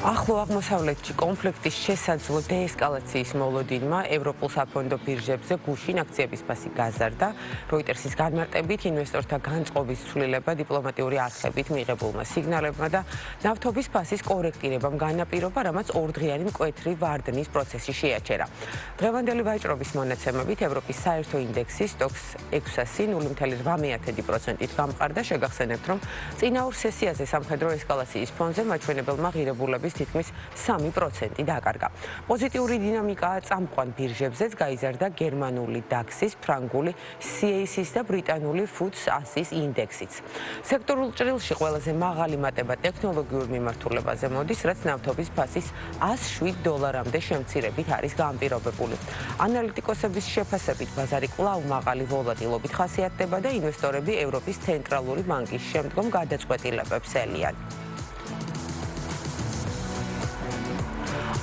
ახლო აღმოსავლეთში კონფლიქტის შესაძლო დეესკალაციის მოლოდინმა ევროპულ საფონდო ბირჟებზე გუშინ აქციების ფასი გაზარდა. როიტერსის განმარტებით ინვესტორთა განწყობის ცვლილება დიპლომატიური არხებით მიღებულმა სიგნალებმა და ნავთობის ფასის კორექტირებამ განაპირობა, რამაც ორდღიანი მკვეთრი ვარდნის პროცესი შეაჩერა. დღევანდელი ვაჭრობის მონაცემებით ევროპის საერთო ინდექსი STOXX 600 0.8%-ით გამყარდა. შეგახსენებთ, რომ წინაურ სესიაზე სამხედრო ესკალაციის ფონზე მაჩვენებელმა ღირებულების თითქმის 3% დაკარგა. პოზიტიური დინამიკაა წამყვან ბირჟებზეც გაიზარდა გერმანული DAX-ის, ფრანგული CAC-ის და ბრიტანული FTSE 100 ინდექსიც. სექტორულ ჭრილში ყველაზე მაღალი მატება ტექნოლოგიურ მიმართულებაზე მოდის, რაც ნავთობის ფასის $107-მდე შემცირებით არის განპირობებული. ანალიტიკოსების შეფასებით ბაზარი კვლავ მაღალი ვოლატილობით ხასიათდება და ინვესტორები ევროპის ცენტრალური ბანკის შემდგომ გადაწყვეტილებებს ელიან.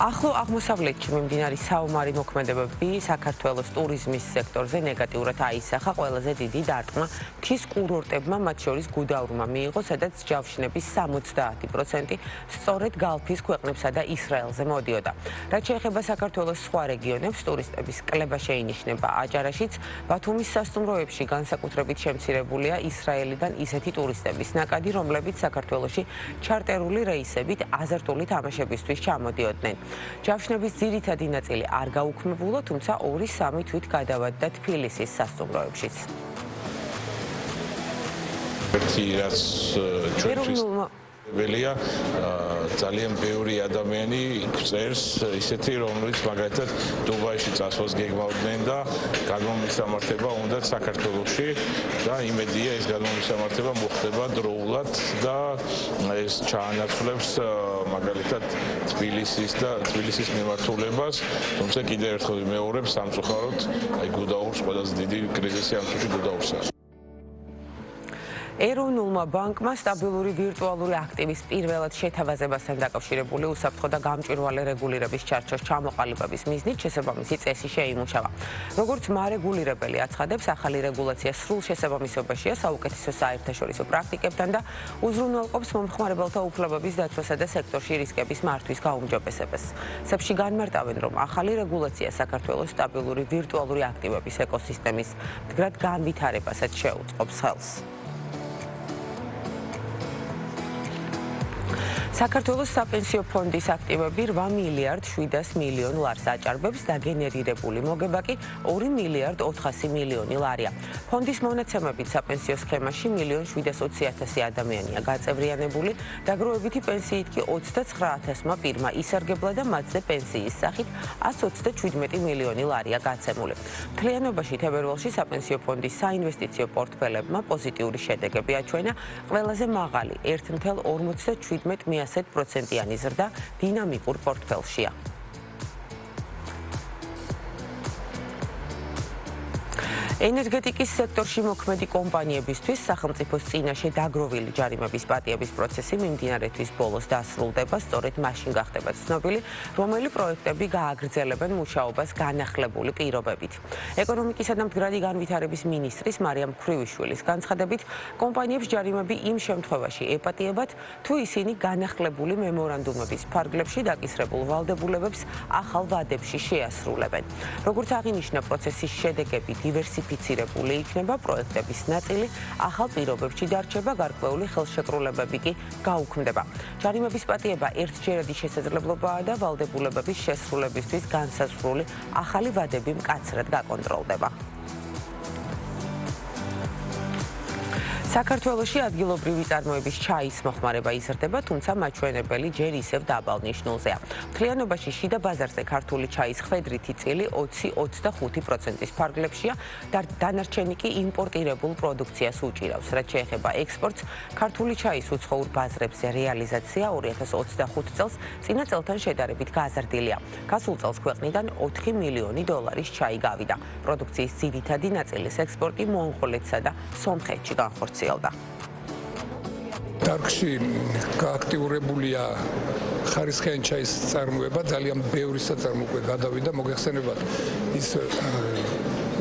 ახლო აღმოსავლეთში მიმდინარე საომარი მოქმედებები საქართველოს ტურიზმის სექტორზე ნეგატიურად აისახა. ყველაზე დიდი დარტყმა მთის კურორტებმა, მათ შორის გუდაურმა მიიღო, სადაც ჯავშნების 70% სწორედ გალფის ქვეყნებსა და ისრაელზე მოდიოდა. რაც შეეხება საქართველოს სხვა რეგიონებს, ტურისტების კლება შეინიშნება აჭარაშიც. ბათუმის სასტუმროებში განსაკუთრებით შემცირებულია ისრაელიდან ისეთი ტურისტების ნაკადი, რომლებიც საქართველოში ჩარტერული რეისებით აზარტული თამაშებისთვის ჩამოდიოდნენ. ჯავშნების ძირითადი ნაწილი არ გაუქმებულა, თუმცა 2-3 თვით გადავადდა თბილისის სასტუმროებშიც. ველია ძალიან ბევრი ადამიანი წერს ისეთი, რომლებიც მაგალითად დუბაიში წასვლას გეგმავდნენ და გადმომისამართება უნდათ საქართველოში და იმედია ეს გადმომისამართება მოხდება დროულად და ეს ჩაანაცვლებს მაგალითად თბილისის მიმართულებას, თუმცა კიდევ ერთხელ ვიმეორებ სამწუხაროდ აი გუდაურს ყველაზე დიდი კრიზისი ამ წუთში გუდაურსა. ეროვნულმა ბანკმა სტაბილური ვირტუალური აქტივის პირველად შეთავაზებასთან დაკავშირებული უსაფრთხო და გამჭვირვალე რეგულირების ჩარჩოს ჩამოყალიბების მიზნით შესაბამისი წესი შეიმუშავა. როგორც მარეგულირებელი აცხადებს, ახალი რეგულაცია სრულ შესაბამისობაშია საუკეთესო საერთაშორისო პრაქტიკებთან და უზრუნველყოფს მომხმარებელთა უფლებების დაცვასა და სექტორში რისკების მართვის გაუმჯობესებას. სებში განმარტავენ, რომ ახალი რეგულაცია საქართველოს სტაბილური ვირტუალური აქტივების ეკოსისტემის მდგრად განვითარებასაც შეუწყობს ხელს. საქართველოს საპენსიო ფონდის აქტივები 8 მილიარდ 700 მილიონ ლარს აჭარბებს, დაგენერირებული მოგება კი 2 მილიარდ 400 მილიონი ლარია. ფონდის მონაცემებით საპენსიო სქემაში 1.720.000 ადამიანია გაწევრიანებული, დაგროვებითი პენსიით კი 29,000-მა პირმა ისარგებლა და მათზე პენსიის სახით 127 მილიონი ლარია გაცემული. მთლიანობაში თებერვალში საპენსიო ფონდის საინვესტიციო პორტფელებმა პოზიტიური შედეგები აჩვენა, ყველაზე მაღალი 1,57%-იანი ზრდა დინამიკურ პორტფელშია. ენერგეტიკის სექტორში მოქმედი კომპანიებისთვის სახელმწიფოს წინაშე დაგროვილი ჯარიმების პატიების პროცესი მიმდინარე თვის ბოლოს დასრულდება, სწორედ მაშინ გახდება ცნობილი, რომელი პროექტები გააგრძელებენ მუშაობას განახლებული პირობებით. ეკონომიკისა და მდგრადი განვითარების მინისტრის მარიამ ქრივიშვილის განცხადებით, კომპანიებს ჯარიმები იმ შემთხვევაში ეპატიებათ, თუ ისინი განახლებული მემორანდუმების ფარგლებში დაკისრებულ ვალდებულებებს ახალ ვადებში შეასრულებენ. როგორც აღინიშნა, პროცესის შედეგები დივერსიფიცირებული იქნება, პროექტების ნაწილი ახალ პირობებში დარჩება, გარკვეული ხელშეკრულებები კი გაუქმდება. ჯარიმების პატიება ერთჯერადი შესაძლებლობაა და ვალდებულებების შესრულებისთვის განსაზღვრული ახალი ვადები მკაცრად გაკონტროლდება. საქართველოში ადგილობრივი წარმოების ჩაის მოხმარება იზრდება, თუმცა მაჩვენებელი ჯერ ისევ დაბალ ნიშნულზეა. მთლიანობაში შიდა ბაზარზე ქართული ჩაის ხვედრითი წილი 20-25%-ის ფარგლებშია და დანარჩენი კი იმპორტირებულ პროდუქციას უჭირავს. რაც შეეხება ექსპორტს, ქართული ჩაის უცხოურ ბაზრებზე რეალიზაცია 2025 წელს წინა წელთან შედარებით გაზრდილია. გასულ წელს ქვეყნიდან 4 მილიონი დოლარის ჩაი გავიდა. პროდუქციის ძირითადი ნაწილის ექსპორტი მონღოლეთსა და სომხეთში განხორციელდა. დარგში გააქტიურებულია ხარისხიანი ჩაის წარმოება, ძალიან ბევრი საწარმო უკვე გადავიდა, მოგეხსენებათ ის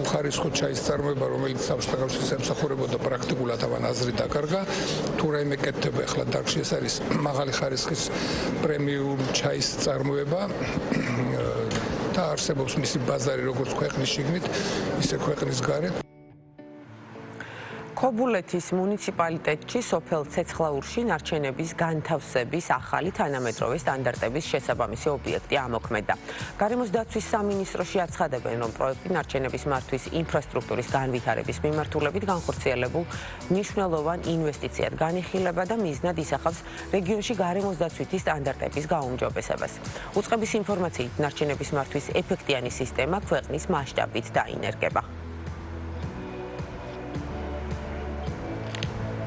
უხარისხო ჩაის წარმოება, რომელიც საბჭოთა კავშირის ემსახურებოდა პრაქტიკულად ამან აზრი დაკარგა. თუ რაიმე კეთდება ახლა დარგში, ეს არის მაღალი ხარისხის პრემიუმ ჩაის წარმოება და არსებობს მისი ბაზარი როგორც ქვეყნის შიგნით, ისე ქვეყნის გარეთ. ქობულეთის მუნიციპალიტეტში სოფელ ცეცხლაურში ნარჩენების განთავსების ახალი თანამედროვე სტანდარტების შესაბამისი ობიექტი ამოქმედა. გარემოს დაცვის სამინისტროში აცხადებენ, რომ პროექტი ნარჩენების მართვის ინფრასტრუქტურის განვითარების მიმართულებით განხორციელებულ მნიშვნელოვან ინვესტიციად განიხილება და მიზნად ისახავს რეგიონში გარემოს დაცვითი სტანდარტების გაუმჯობესებას. უწყების ინფორმაციით, ნარჩენების მართვის ეფექტიანი სისტემა ქვეყნის მასშტაბით დაინერგება.